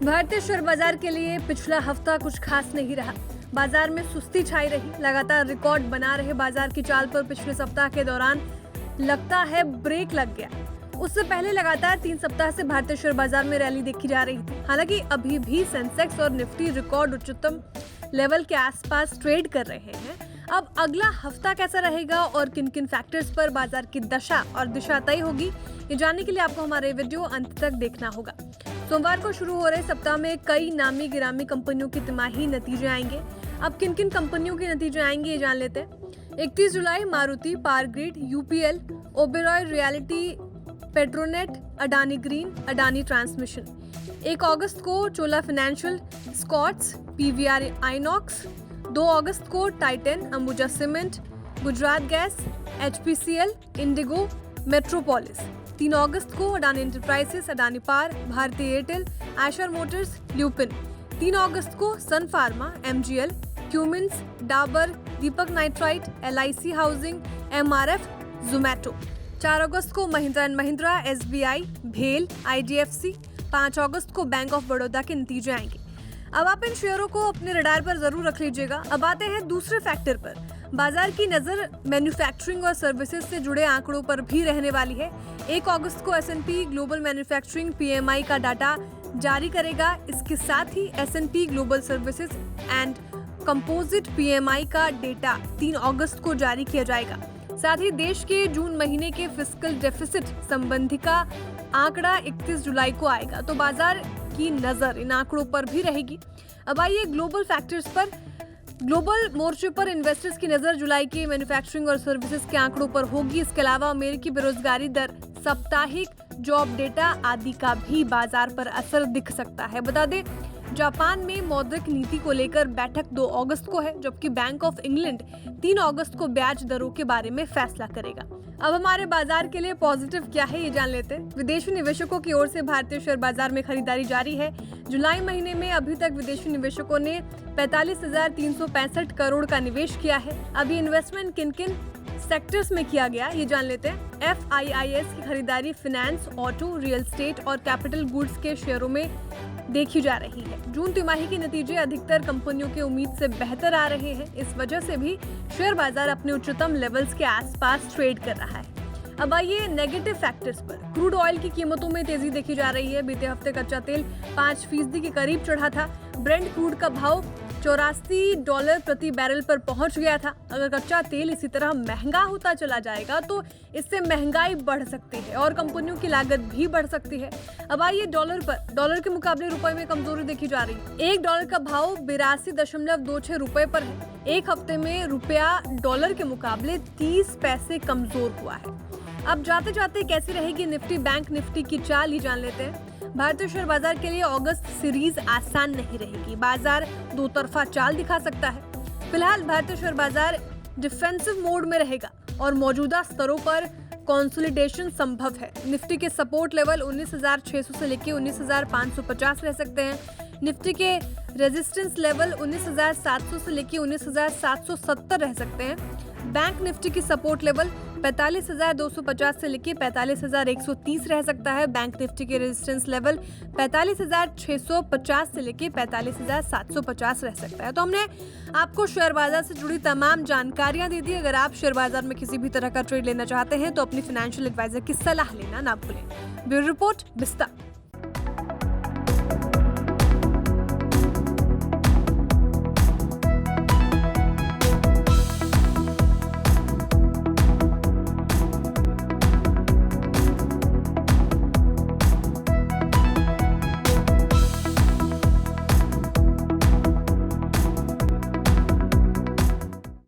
भारतीय शेयर बाजार के लिए पिछला हफ्ता कुछ खास नहीं रहा। बाजार में सुस्ती छाई रही। लगातार रिकॉर्ड बना रहे बाजार की चाल पर पिछले सप्ताह के दौरान लगता है ब्रेक लग गया। उससे पहले लगातार 3 सप्ताह से भारतीय शेयर बाजार में रैली देखी जा रही थी। हालांकि अभी भी सेंसेक्स और निफ्टी रिकॉर्ड उच्चतम लेवल के आसपास ट्रेड कर रहे हैं। अब अगला हफ्ता कैसा रहेगा और किन किन फैक्टर्स पर बाजार की दशा और दिशा तय होगी, ये जानने के लिए आपको हमारे वीडियो अंत तक देखना होगा। सोमवार को शुरू हो रहे सप्ताह में कई नामी गिरामी कंपनियों की तिमाही नतीजे आएंगे। अब किन किन कंपनियों के नतीजे आएंगे ये जान लेते हैं। 31 जुलाई Maruti, Power Grid, UPL, Oberoi Realty, Petronet, Adani Green, Adani Transmission. 1 अगस्त को Chola Financial, Scotts, PVR INOX. 2 अगस्त को Titan, Ambuja Cement, Gujarat Gas, HPCL, IndiGo, Metropolis. 3 अगस्त को Adani Enterprises, Adani Power, Bharti Airtel, Eicher Motors, Lupin. 3 अगस्त को Sun Pharma, MGL, Cummins, Dabur, Deepak Nitrite, LIC Housing, MRF, Zomato. 4 अगस्त को महिंद्रा एंड महिंद्रा, एसबीआई, भेल, आईडीएफसी। 5 अगस्त को बैंक ऑफ बड़ौदा के नतीजे आएंगे। अब आप इन शेयरों को अपने रडार पर जरूर रख लीजिएगा। अब आते हैं दूसरे फैक्टर पर। बाजार की नजर मैन्युफैक्चरिंग और सर्विसेज से जुड़े आंकड़ों पर भी रहने वाली है। 1 अगस्त को एस&पी ग्लोबल मैन्युफैक्चरिंग पीएमआई का डाटा जारी करेगा। इसके साथ ही S&P Global Services and Composite PMI का डेटा 3 अगस्त को जारी किया जाएगा। साथ ही देश के जून महीने के फिस्कल डेफिसिट संबंधी का आंकड़ा 31 जुलाई को आएगा। तो बाजार की नजर इन आंकड़ों पर भी रहेगी। अब आइए ग्लोबल फैक्टर्स पर। ग्लोबल मोर्चे पर इन्वेस्टर्स की नजर जुलाई के मैन्युफैक्चरिंग और सर्विसेज के आंकड़ों पर होगी। इसके अलावा अमेरिकी बेरोजगारी दर, साप्ताहिक जॉब डेटा आदि का भी बाजार पर असर दिख सकता है। बता दें, जापान में मौद्रिक नीति को लेकर बैठक 2 अगस्त को है, जबकि बैंक ऑफ इंग्लैंड 3 अगस्त को ब्याज दरों के बारे में फैसला करेगा। अब हमारे बाजार के लिए पॉजिटिव क्या है ये जान लेते हैं। विदेशी निवेशकों की ओर से भारतीय शेयर बाजार में खरीदारी जारी है। जुलाई महीने में अभी तक विदेशी निवेशकों ने 45,365 करोड़ का निवेश किया है। अभी इन्वेस्टमेंट किन किन सेक्टर्स में किया गया ये जान लेते हैं। FIIs की खरीदारी फाइनेंस, ऑटो, रियल एस्टेट और कैपिटल गुड्स के शेयरों में देखी जा रही है। जून तिमाही के नतीजे अधिकतर कंपनियों के उम्मीद से बेहतर आ रहे हैं। इस वजह से भी शेयर बाजार अपने उच्चतम लेवल्स के आसपास ट्रेड कर रहा है। अब आइए नेगेटिव फैक्टर्स पर। क्रूड ऑयल की कीमतों में तेजी देखी जा रही है। बीते हफ्ते कच्चा तेल 5% के करीब चढ़ा था। ब्रेंट क्रूड का भाव $84 प्रति बैरल पर पहुंच गया था। अगर कच्चा तेल इसी तरह महंगा होता चला जाएगा तो इससे महंगाई बढ़ सकती है और कंपनियों की लागत भी बढ़ सकती है। अब आइए डॉलर पर। डॉलर के मुकाबले रुपए में कमजोरी देखी जा रही है। $1 का भाव 82.26 रुपए पर है। एक हफ्ते में रुपया डॉलर के मुकाबले 30 पैसे कमजोर हुआ है। अब जाते जाते कैसी रहेगी निफ्टी बैंक निफ्टी की चाल ही जान लेते हैं। भारतीय शेयर बाजार के लिए अगस्त सीरीज आसान नहीं रहेगी। बाजार दो तरफा चाल दिखा सकता है। फिलहाल भारतीय शेयर बाजार डिफेंसिव मोड में रहेगा और मौजूदा स्तरों पर कंसोलिडेशन संभव है। निफ्टी के सपोर्ट लेवल 19,600 से लेकर 19,550 रह सकते हैं। निफ्टी के रेजिस्टेंस लेवल 19,700 से लेकर 19,770 रह सकते हैं। बैंक निफ्टी की सपोर्ट लेवल 45,250 से लेकर 45,130 रह सकता है। बैंक निफ्टी के रेजिस्टेंस लेवल 45,650 से लेकर 45,750 रह सकता है। तो हमने आपको शेयर बाजार से जुड़ी तमाम जानकारियां दे दी। अगर आप शेयर बाजार में किसी भी तरह का ट्रेड लेना चाहते हैं तो अपनी फाइनेंशियल एडवाइजर की सलाह लेना ना भूलें। ब्यूरो रिपोर्ट, बिस्ता।